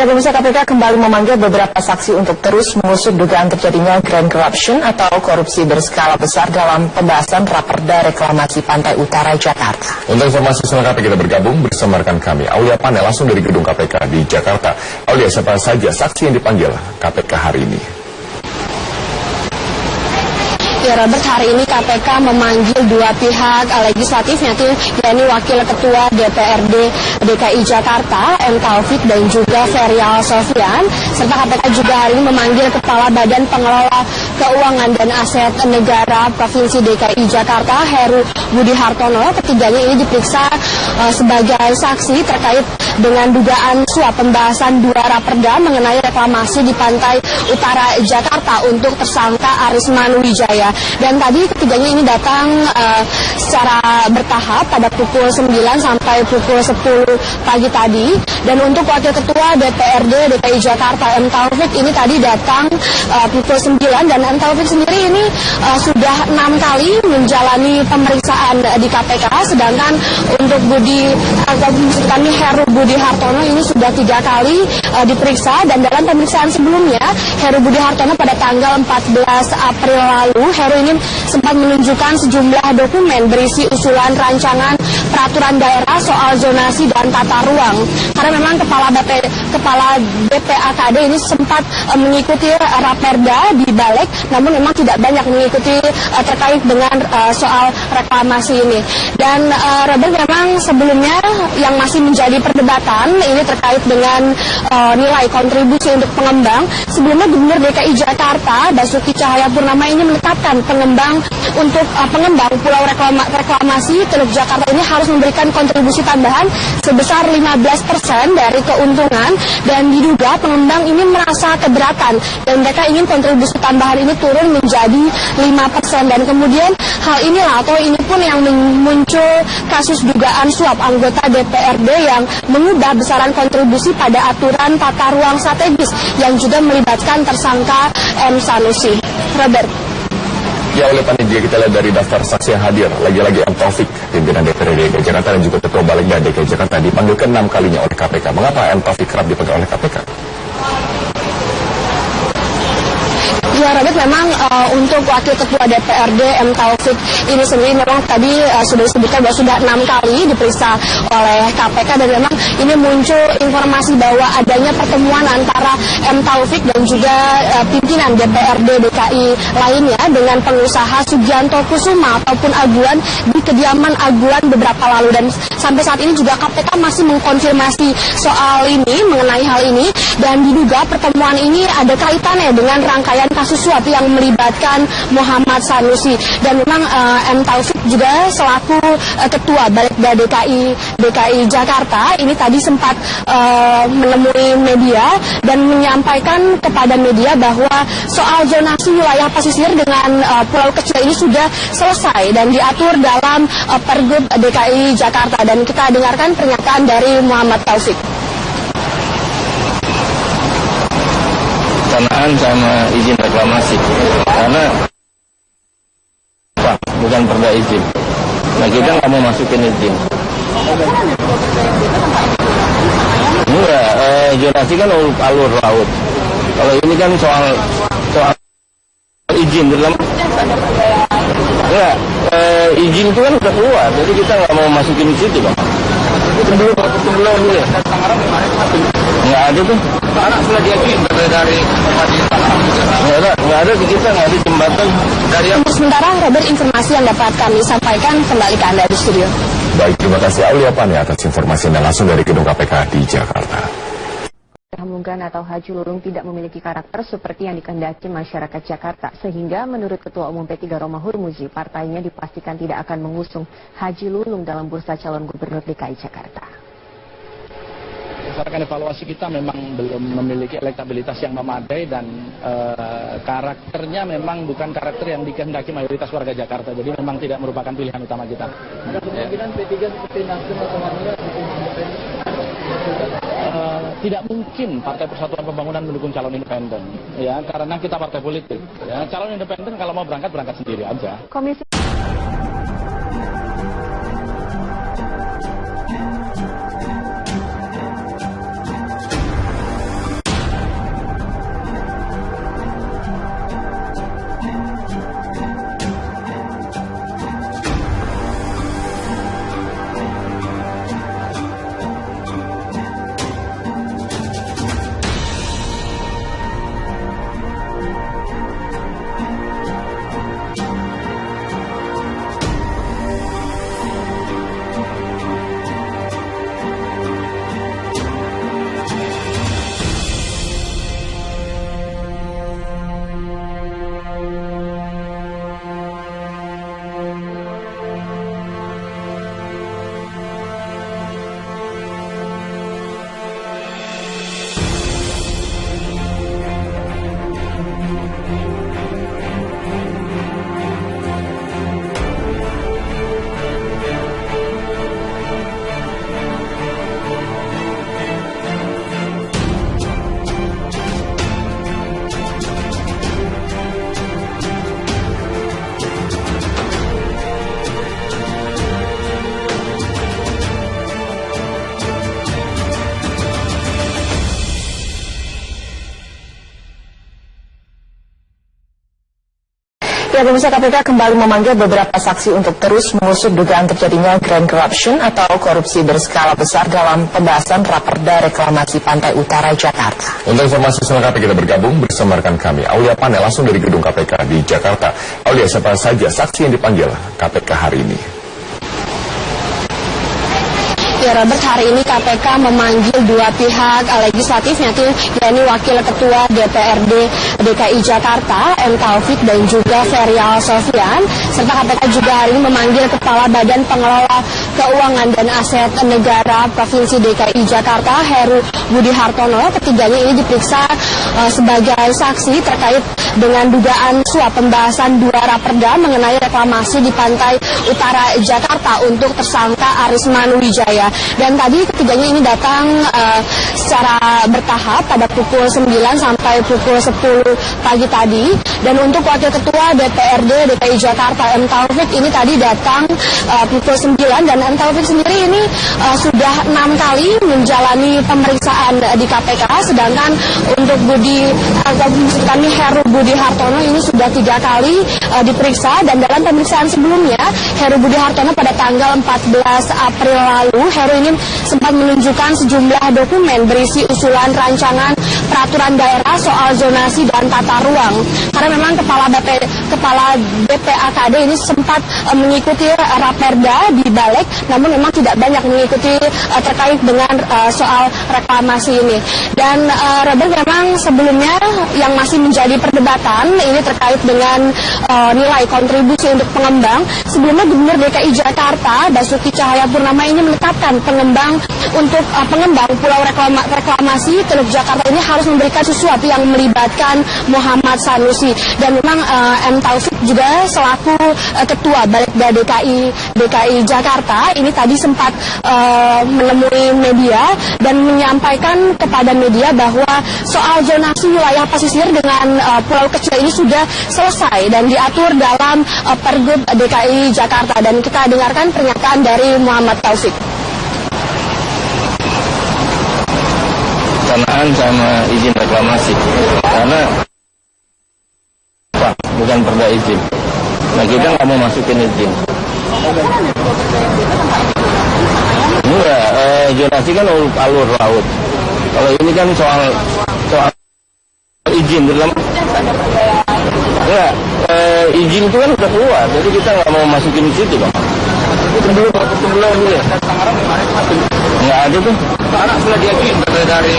Ya, Komisi KPK kembali memanggil beberapa saksi untuk terus mengusut dugaan terjadinya grand corruption atau korupsi berskala besar dalam pembahasan Raperda Reklamasi Pantai Utara Jakarta. Untuk informasi selengkapnya kita bergabung bersama rekan kami, Aulia Pane, langsung dari gedung KPK di Jakarta. Aulia, siapa saja saksi yang dipanggil KPK hari ini? Ya, Robert, hari ini KPK memanggil dua pihak legislatif, yakni Wakil Ketua DPRD DKI Jakarta, M. Taufik, dan juga Ferial Sofian. Serta KPK juga hari ini memanggil Kepala Badan Pengelola Keuangan dan Aset Negara Provinsi DKI Jakarta, Heru Budi Hartono. Ketiganya ini diperiksa sebagai saksi terkait dengan dugaan suap pembahasan dua raperda mengenai reklamasi di Pantai Utara Jakarta untuk tersangka Arisman Wijaya. Dan tadi ketiganya ini datang secara bertahap pada pukul 9 sampai pukul 10 pagi tadi. Dan untuk Wakil Ketua DPRD DKI Jakarta, M. Taufik, ini tadi datang pukul 9, dan M. Taufik sendiri ini sudah 6 kali menjalani pemeriksaan di KPK, sedangkan untuk Heru Budi Hartono ini sudah 3 kali diperiksa. Dan dalam pemeriksaan sebelumnya, Heru Budi Hartono pada tanggal 14 April lalu, Heru ini sempat menunjukkan sejumlah dokumen berisi usulan rancangan peraturan daerah soal zonasi dan tata ruang. Karena memang Kepala BPAKD ini sempat mengikuti raperda di Balik, namun memang tidak banyak mengikuti terkait dengan soal reklamasi ini. Dan Robert, memang sebelumnya yang masih menjadi perdebatan ini terkait dengan nilai kontribusi untuk pengembang. Sebelumnya Gubernur DKI Jakarta, Basuki Cahayapurnama, ini menetapkan pengembang Pulau Reklamasi Teluk Jakarta ini harus memberikan kontribusi tambahan sebesar 15% dari keuntungan, dan diduga pengembang ini merasa keberatan dan mereka ingin kontribusi tambahan ini turun menjadi 5%. Dan kemudian hal inilah atau ini pun yang muncul kasus dugaan suap anggota DPRD yang mengubah besaran kontribusi pada aturan tata ruang strategis yang juga melibatkan tersangka M. Sanusi. Robert. Ya, oleh panitia kita lihat dari daftar saksi yang hadir, lagi-lagi M. Taufik, pimpinan DPRD DKI Jakarta, dan juga Ketua Balegda DKI Jakarta dipanggil ke-6 kalinya oleh KPK. Mengapa M. Taufik kerap dipanggil oleh KPK? Ya, Robert, memang untuk Wakil Ketua DPRD M. Taufik ini sendiri memang tadi sudah disebutkan bahwa sudah 6 kali diperiksa oleh KPK, dan memang ini muncul informasi bahwa adanya pertemuan antara M. Taufik dan juga pimpinan DPRD DKI lainnya dengan pengusaha Sugianto Kusuma ataupun Aguan di kediaman Aguan beberapa lalu. Dan sampai saat ini juga KPK masih mengkonfirmasi soal ini, mengenai hal ini, dan diduga pertemuan ini ada kaitannya dengan rangkaian kasus suap yang melibatkan Muhammad Sanusi. Dan memang M. Taufik juga selaku Ketua Balegda DKI Jakarta ini tadi sempat menemui media dan menyampaikan kepada media bahwa soal zonasi wilayah pesisir dengan pulau kecil ini sudah selesai dan diatur dalam Pergub DKI Jakarta. Dan kita dengarkan pernyataan dari Muhammad Taufik. Pelaksanaan sama izin reklamasi, karena bukan perda izin. Nah, kita nggak mau masukin izin. Enggak, zonasi kan alur laut. Kalau ini kan soal izin, terutama enggak, izin itu kan udah keluar, jadi kita nggak mau masukin di situ, Bang. Sebelum dulu ya. Nggak ada tuh. Karena sudah diajuin dari nggak ada di kita, nggak ada jembatan dari yang. Untuk sementara, Robert, informasi yang dapat kami sampaikan, kembali ke Anda di studio. Baik, terima kasih Aulia Pane atas informasi Anda langsung dari gedung KPK di Jakarta. Hamunggan atau Haji Lulung tidak memiliki karakter seperti yang dikehendaki masyarakat Jakarta, sehingga menurut Ketua Umum P3 Romah Hurmuzi, partainya dipastikan tidak akan mengusung Haji Lulung dalam bursa calon gubernur DKI Jakarta. Berdasarkan evaluasi kita memang belum memiliki elektabilitas yang memadai, dan karakternya memang bukan karakter yang dikehendaki mayoritas warga Jakarta, jadi memang tidak merupakan pilihan utama kita. Ada kemungkinan P3 seperti Nasdem atau Hanura tidak mungkin Partai Persatuan Pembangunan mendukung calon independen, ya, karena kita partai politik. Ya, calon independen kalau mau berangkat sendiri aja. Komisi Ya, pemirsa, KPK kembali memanggil beberapa saksi untuk terus mengusut dugaan terjadinya grand corruption atau korupsi berskala besar dalam pembahasan Raperda Reklamasi Pantai Utara Jakarta. Untuk informasi selengkapnya kita bergabung bersama rekan kami, Aulia Panel langsung dari gedung KPK di Jakarta. Aulia, siapa saja saksi yang dipanggil KPK hari ini? Ya, Robert, hari ini KPK memanggil dua pihak legislatif, yakni Wakil Ketua DPRD DKI Jakarta, M. Taufik, dan juga Ferial Sofyan. Serta KPK juga hari ini memanggil Kepala Badan Pengelola Keuangan dan Aset Negara Provinsi DKI Jakarta, Heru Budi Hartono. Ketiganya ini diperiksa sebagai saksi terkait dengan dugaan suap pembahasan dua raperda mengenai reklamasi di Pantai Utara Jakarta untuk tersangka Arisman Wijaya. Dan tadi ketiganya ini datang secara bertahap pada pukul 9 sampai pukul 10 pagi tadi. Dan untuk Wakil Ketua DPRD DKI Jakarta, M. Taufik, ini tadi datang pukul 9, dan M. Taufik sendiri ini sudah 6 kali menjalani pemeriksaan di KPK, sedangkan untuk Heru Budi Hartono ini sudah 3 kali diperiksa. Dan dalam pemeriksaan sebelumnya, Heru Budi Hartono pada tanggal 14 April lalu, Heru ini sempat menunjukkan sejumlah dokumen berisi usulan rancangan peraturan daerah soal zonasi dan tata ruang. Karena memang Kepala BPAKD ini sempat mengikuti raperda di Balik, namun memang tidak banyak mengikuti terkait dengan soal reklamasi ini. Dan Robert, memang sebelumnya yang masih menjadi perdebatan ini terkait dengan nilai kontribusi untuk pengembang. Sebelumnya Gubernur DKI Jakarta Basuki Cahayapurnama ini menetapkan pengembang Pulau Reklamasi Teluk Jakarta ini harus memberikan sesuatu yang melibatkan Muhammad Sanusi. Dan memang M. Taufik juga selaku Ketua Balikda DKI Jakarta ini tadi sempat menemui media dan menyampaikan kepada media bahwa soal zonasi wilayah pesisir dengan pulau kecil ini sudah selesai dan diatur dalam Pergub DKI Jakarta. Dan kita dengarkan pernyataan dari Muhammad Taufik. Pelaksanaan sama izin reklamasi, karena bukan perda izin. Nah, kita nggak mau masukin izin. Enggak, zonasi kan alur laut. Kalau ini kan soal izin dalam. Enggak, izin itu kan udah keluar, jadi kita nggak mau masukin di situ, Bang. Belum dulu. Nggak ada tuh. Anak sudah diajuin dari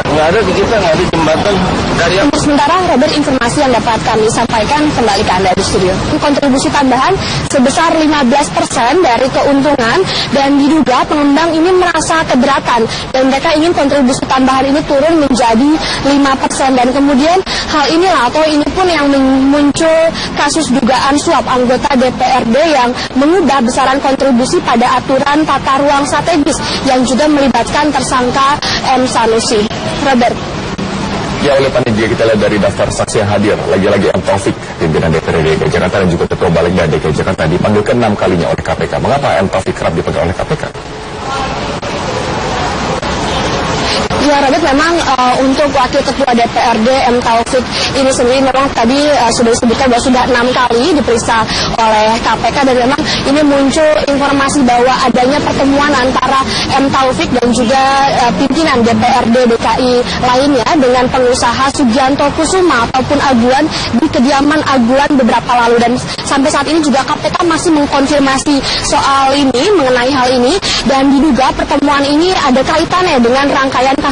nggak ada di kita, nggak ada jembatan dari yang. Sementara, Robert, informasi yang dapat kami sampaikan kembali ke Anda di studio. Kontribusi tambahan sebesar 15% dari keuntungan, dan diduga pengembang ini merasa keberatan dan mereka ingin kontribusi tambahan ini turun menjadi 5%. Dan kemudian hal inilah atau ini pun yang muncul kasus dugaan suap anggota DPRD yang mengubah besaran kontribusi pada aturan tata ruang strategis yang juga melibatkan tersangka M. Sanusi. Robert. Ya, oleh panitia kita lihat dari daftar saksi yang hadir, lagi-lagi M. Taufik, pimpinan DPRD DKI Jakarta, dan juga Ketua Balikda DKI Jakarta dipanggil ke-6 kalinya oleh KPK. Mengapa M. Taufik kerap dipanggil oleh KPK? Ya, Robert, memang untuk Wakil Ketua DPRD M. Taufik ini sendiri memang tadi sudah disebutkan bahwa sudah 6 kali diperiksa oleh KPK, dan memang ini muncul informasi bahwa adanya pertemuan antara M. Taufik dan juga pimpinan DPRD DKI lainnya dengan pengusaha Sugianto Kusuma ataupun Aguan di kediaman Aguan beberapa lalu. Dan sampai saat ini juga KPK masih mengkonfirmasi soal ini, mengenai hal ini, dan diduga pertemuan ini ada kaitannya dengan rangkaian kasus